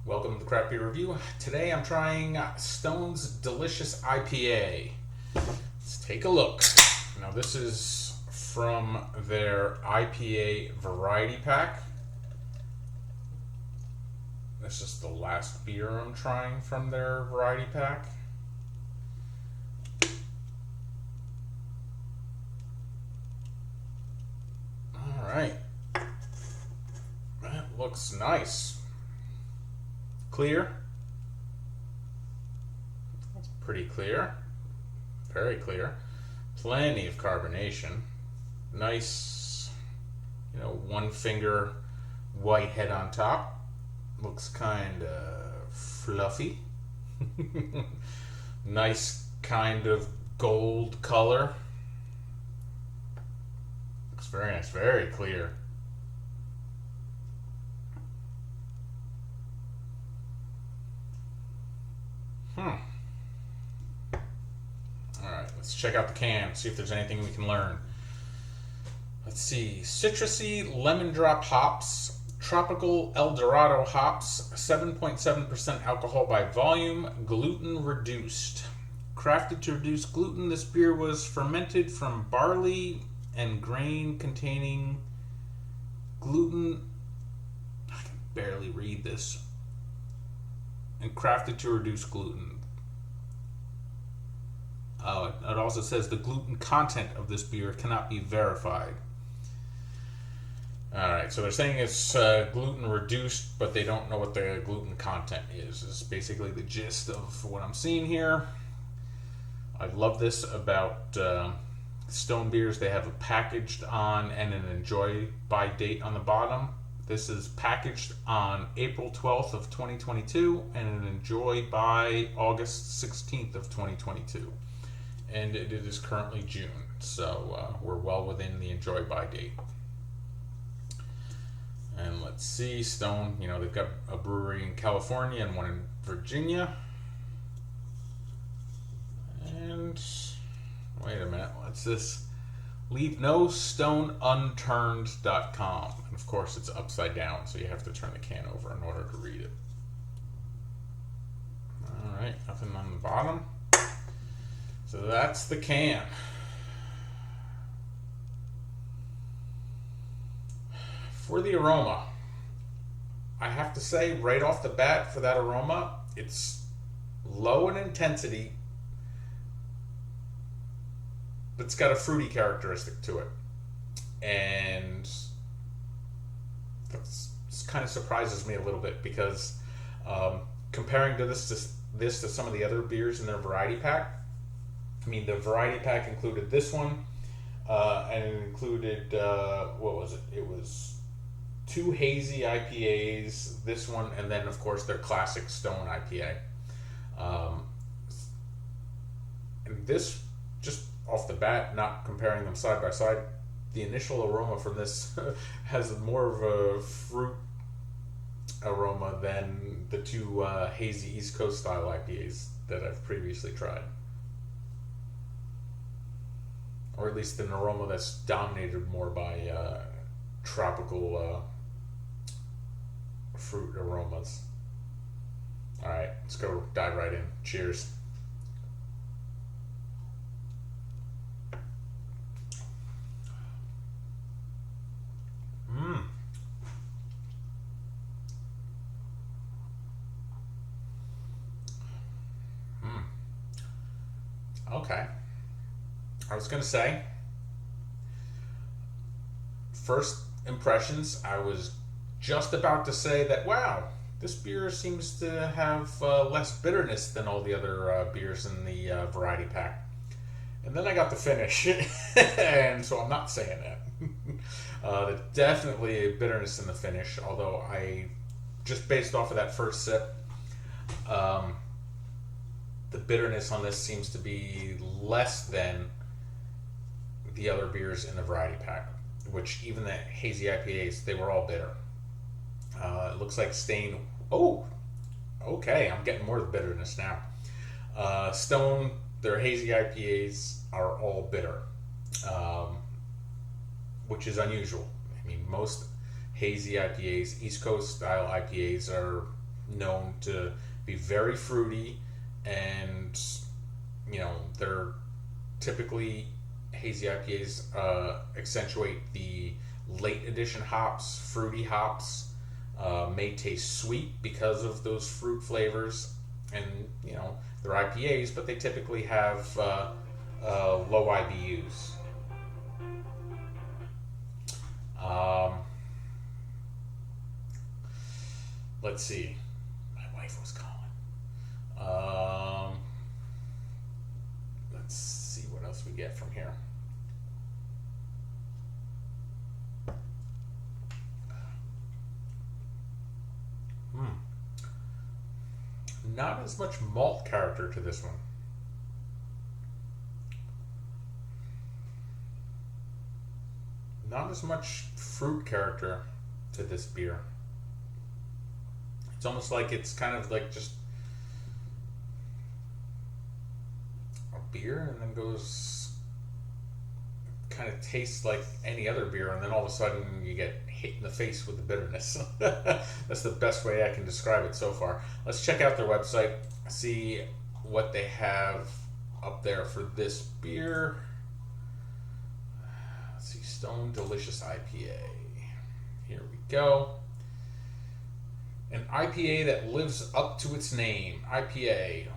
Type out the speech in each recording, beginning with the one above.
Welcome to the Craft Beer Review. Today I'm trying Stone's Delicious IPA. Let's take a look. Now this is from their IPA variety pack. This is the last beer I'm trying from their variety pack. Alright. That looks nice. Clear. That's pretty clear. Very clear. Plenty of carbonation. Nice, one finger white head on top. Looks kind of fluffy. Nice kind of gold color. Looks very nice, very clear. Alright, let's check out the can, see if there's anything we can learn. Let's see. Citrusy lemon drop hops, tropical Eldorado hops, 7.7% alcohol by volume, gluten reduced. Crafted to reduce gluten, this beer was fermented from barley and grain containing gluten. I can barely read this. And crafted to reduce gluten. It also says the gluten content of this beer cannot be verified. Alright, so they're saying it's gluten reduced, but they don't know what the gluten content is. It's basically the gist of what I'm seeing here. I love this about Stone beers. They have a packaged on and an enjoy by date on the bottom. This is packaged on April 12th of 2022 and an enjoy by August 16th of 2022. And it is currently June, so we're well within the enjoy by date. And let's see, Stone, they've got a brewery in California and one in Virginia. And wait a minute, what's this? Leave no stone unturned.com. And of course it's upside down, so you have to turn the can over in order to read it. Alright, nothing on the bottom. So that's the can. For the aroma, I have to say right off the bat for that aroma, it's low in intensity, but it's got a fruity characteristic to it. And that's kind of surprises me a little bit because comparing to this to some of the other beers in their variety pack, the variety pack included this one, and it included, what was it? It was 2 hazy IPAs, this one, and then of course their classic Stone IPA. And this, just off the bat, not comparing them side by side, the initial aroma from this has more of a fruit aroma than the 2 hazy East Coast style IPAs that I've previously tried. Or at least an aroma that's dominated more by tropical fruit aromas. Alright, let's go dive right in. Cheers. Okay. I was going to say, first impressions, I was just about to say that, wow, this beer seems to have less bitterness than all the other beers in the variety pack. And then I got the finish, and so I'm not saying that. There's definitely a bitterness in the finish, although just based off of that first sip, the bitterness on this seems to be less than the other beers in the variety pack, which even the hazy IPAs, they were all bitter. It looks like Stain. Oh, okay, I'm getting more of the bitterness now. Stone, their hazy IPAs are all bitter, which is unusual. Most hazy IPAs, East Coast style IPAs, are known to be very fruity, and they're typically hazy IPAs accentuate the late addition hops, fruity hops, may taste sweet because of those fruit flavors, and they're IPAs, but they typically have low IBUs. Let's see. My wife was calling. Let's see what else we get from here. Not as much malt character to this one. Not as much fruit character to this beer. It's almost like it's kind of like just a beer and then goes, kind of tastes like any other beer, and then all of a sudden you get hit in the face with the bitterness. That's the best way I can describe it so far. Let's check out their website, see what they have up there for this beer. Let's see, Stone Delicious IPA. Here we go. An IPA that lives up to its name. IPA.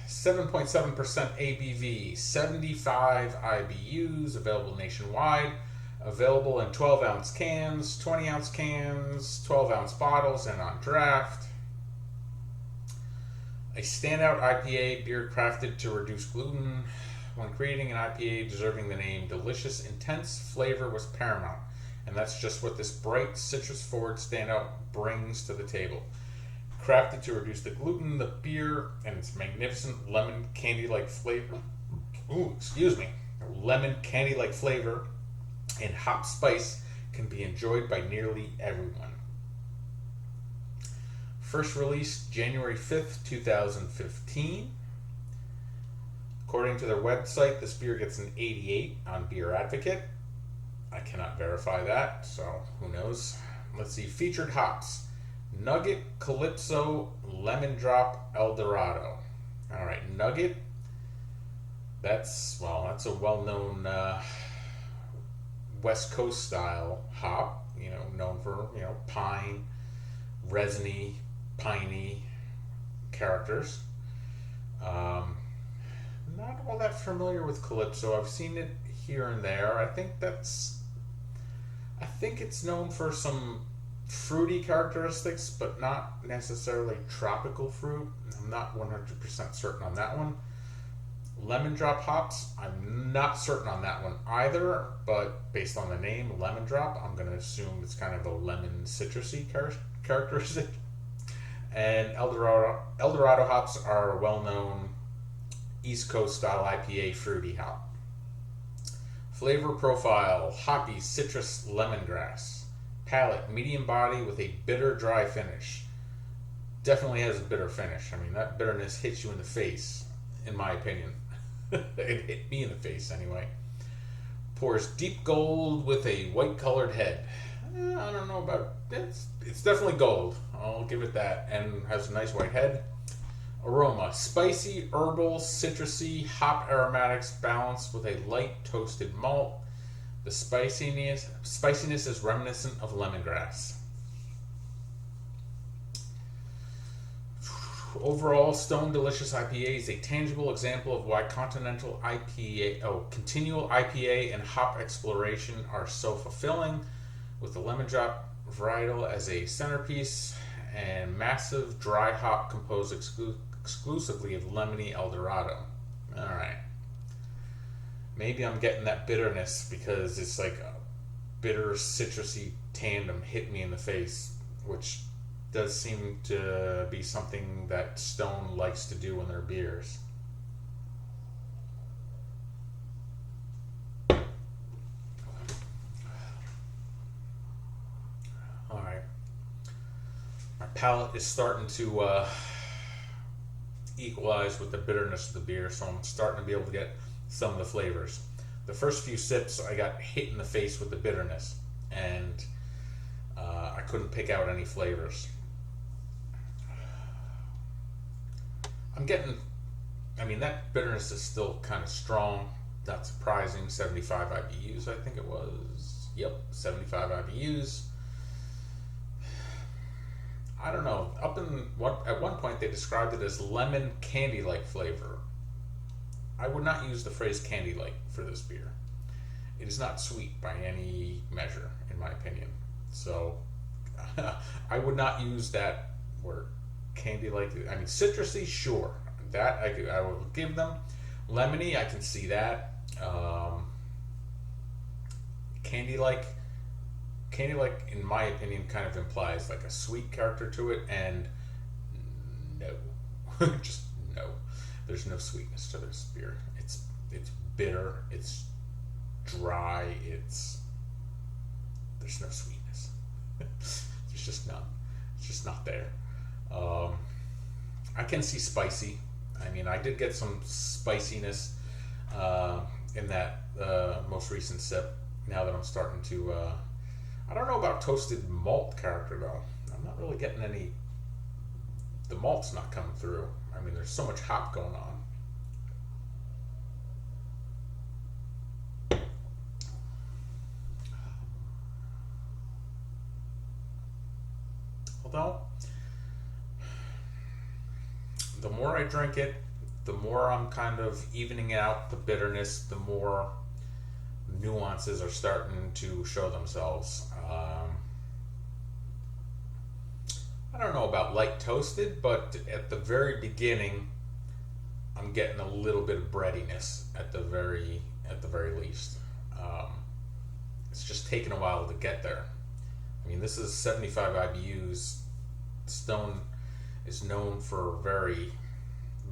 7.7% ABV, 75 IBUs, available nationwide, available in 12-ounce cans, 20-ounce cans, 12-ounce bottles, and on draft. A standout IPA beer crafted to reduce gluten. When creating an IPA deserving the name, delicious, intense flavor was paramount. And that's just what this bright, citrus-forward standout brings to the table. Crafted to reduce the gluten, the beer, and its magnificent lemon candy-like flavor. Lemon candy-like flavor and hop spice can be enjoyed by nearly everyone. First released January 5th, 2015. According to their website, this beer gets an 88 on Beer Advocate. I cannot verify that, so who knows. Let's see, featured hops. Nugget, Calypso, Lemon Drop, Eldorado. All right, Nugget. That's a well-known West Coast style hop. Known for pine, resiny, piney characters. Not all that familiar with Calypso. I've seen it here and there. I think it's known for some fruity characteristics, but not necessarily tropical fruit. I'm not 100% certain on that one. Lemon Drop hops, I'm not certain on that one either, but based on the name, Lemon Drop, I'm going to assume it's kind of a lemon citrusy characteristic. And Eldorado hops are a well-known East Coast style IPA fruity hop. Flavor profile, hoppy, citrus, lemongrass. Palate, medium body with a bitter, dry finish. Definitely has a bitter finish. I mean, that bitterness hits you in the face, in my opinion. It hit me in the face, anyway. Pours deep gold with a white-colored head. I don't know about it. It's definitely gold. I'll give it that. And has a nice white head. Aroma, spicy, herbal, citrusy, hop aromatics balanced with a light toasted malt. The spiciness is reminiscent of lemongrass. Overall, Stone Delicious IPA is a tangible example of why continual IPA and hop exploration are so fulfilling, with the Lemon Drop varietal as a centerpiece and massive dry hop composed exclusively of lemony Eldorado. All right. Maybe I'm getting that bitterness because it's like a bitter citrusy tandem hit me in the face, which does seem to be something that Stone likes to do in their beers. All right. My palate is starting to equalize with the bitterness of the beer, so I'm starting to be able to get some of the flavors. The first few sips, I got hit in the face with the bitterness, and I couldn't pick out any flavors. getting, I mean, that bitterness is still kind of strong. Not surprising. 75 IBUs, I think it was. Yep, 75 IBUs. I don't know. At one point they described it as lemon candy-like flavor. I would not use the phrase candy-like for this beer. It is not sweet by any measure, in my opinion. So I would not use that word. Candy-like. I mean, citrusy, sure. That I will give them. Lemony, I can see that. Candy-like, in my opinion, kind of implies like a sweet character to it, and no, just no. There's no sweetness to this beer. It's bitter. It's dry. There's no sweetness. There's just none. It's just not there. I can see spicy. I mean, I did get some spiciness in that most recent sip. Now that I'm starting to, I don't know about toasted malt character though. I'm not really getting any. The malt's not coming through. I mean, there's so much hop going on. Although, the more I drink it, the more I'm kind of evening out the bitterness, the more nuances are starting to show themselves. I don't know about light toasted, but at the very beginning, I'm getting a little bit of breadiness at the very least. It's just taken a while to get there. I mean, this is 75 IBUs. Stone is known for very,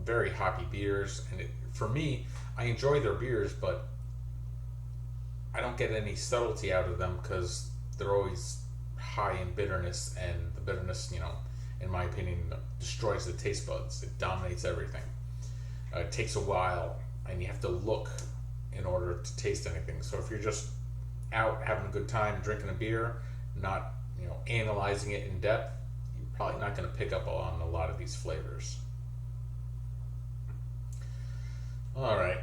very hoppy beers, and for me, I enjoy their beers, but I don't get any subtlety out of them because they're always high in bitterness, and the bitterness, in my opinion, destroys the taste buds. It dominates everything. It takes a while, and you have to look in order to taste anything. So if you're just out having a good time drinking a beer, not analyzing it in depth, you're probably not going to pick up on a lot of these flavors. All right,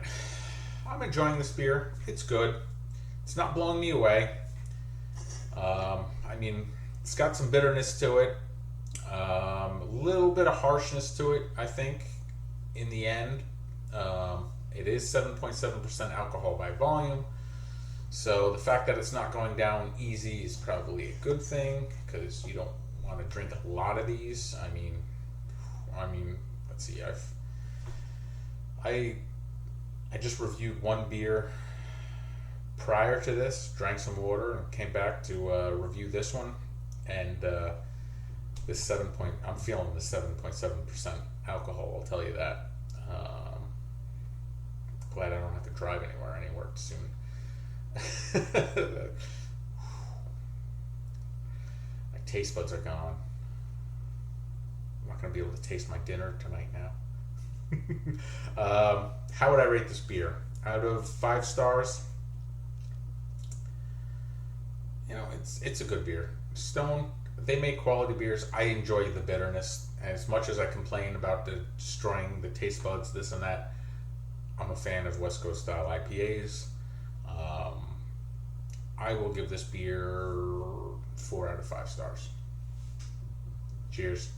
I'm enjoying this beer. It's good. It's not blowing me away. I mean, it's got some bitterness to it, a little bit of harshness to it, I think, in the end. It is 7.7% alcohol by volume, so the fact that it's not going down easy is probably a good thing, because you don't want to drink a lot of these. I mean, let's see, I just reviewed one beer prior to this, drank some water, and came back to review this one, and I'm feeling the 7.7% alcohol, I'll tell you that. Glad I don't have to drive anywhere, any work soon. My taste buds are gone. I'm not going to be able to taste my dinner tonight now. How would I rate this beer? Out of 5 stars, it's a good beer. Stone, they make quality beers. I enjoy the bitterness. As much as I complain about destroying the taste buds, this and that, I'm a fan of West Coast style IPAs. I will give this beer 4 out of 5 stars. Cheers.